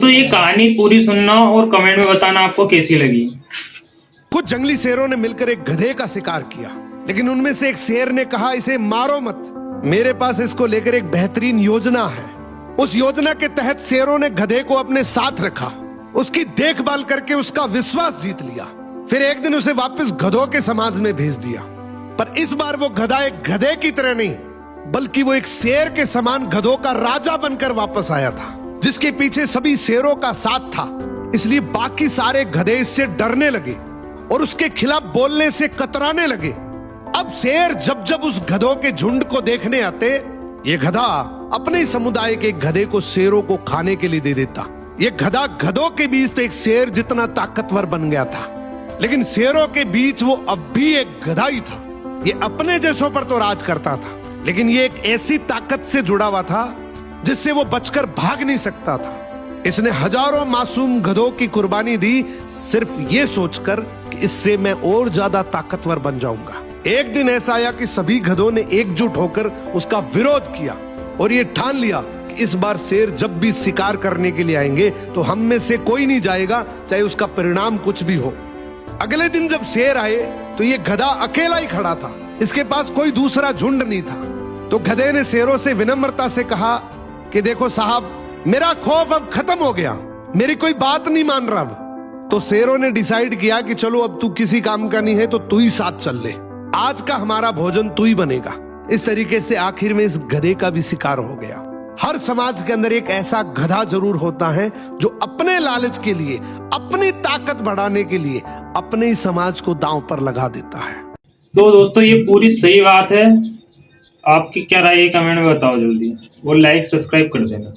दोस्तों ये कहानी पूरी सुनना और कमेंट में बताना आपको कैसी लगी। कुछ जंगली शेरों ने मिलकर एक गधे का शिकार किया, लेकिन उनमें से एक शेर ने कहा, इसे मारो मत, मेरे पास इसको लेकर एक बेहतरीन योजना है। उस योजना के तहत शेरों ने गधे को अपने साथ रखा, उसकी देखभाल करके उसका विश्वास जीत लिया। फिर एक दिन उसे वापस गधों के समाज में भेज दिया। पर इस बार वो गधा एक गधे की तरह नहीं, बल्कि वो एक शेर के समान गधों का राजा बनकर वापस आया था, जिसके पीछे सभी शेरों का साथ था। इसलिए बाकी सारे गधे इससे डरने लगे और उसके खिलाफ बोलने से कतराने लगे। अब शेर जब जब उस गधों के झुंड को देखने आते, ये गधा अपने ही समुदाय के गधे को शेरों को खाने के लिए दे देता। ये गधा गधों के बीच तो एक शेर जितना ताकतवर बन गया था, लेकिन शेरों के बीच वो अब भी एक गधा ही था। ये अपने जैसों पर तो राज करता था, लेकिन ये एक ऐसी ताकत से जुड़ा हुआ था जिससे वो बचकर भाग नहीं सकता था। इसने हजारों मासूम गधों की कुर्बानी दी, सिर्फ ये सोचकर कि इससे मैं और ज्यादा ताकतवर बन जाऊंगा। एक दिन ऐसा आया कि सभी गधों ने एकजुट होकर उसका विरोध किया और ये ठान लिया कि इस बार शेर जब भी शिकार करने के लिए आएंगे तो हम में से कोई नहीं जाएगा, चाहे उसका परिणाम कुछ भी हो। अगले दिन जब शेर आए तो ये गधा अकेला ही खड़ा था, इसके पास कोई दूसरा झुंड नहीं था। तो गधे ने शेरों से विनम्रता से कहा कि देखो साहब, मेरा खौफ अब खत्म हो गया, मेरी कोई बात नहीं मान रहा अब। तो शेरों ने डिसाइड किया कि चलो अब तू किसी काम का नहीं है तो तू ही साथ चल ले, आज का हमारा भोजन तू ही बनेगा। इस तरीके से आखिर में इस गधे का भी शिकार हो गया। हर समाज के अंदर एक ऐसा गधा जरूर होता है जो अपने लालच के लिए, अपनी ताकत बढ़ाने के लिए अपने ही समाज को दांव पर लगा देता है। तो दोस्तों ये पूरी सही बात है। आपकी क्या राय है कमेंट में बताओ जल्दी, और लाइक सब्सक्राइब कर देना।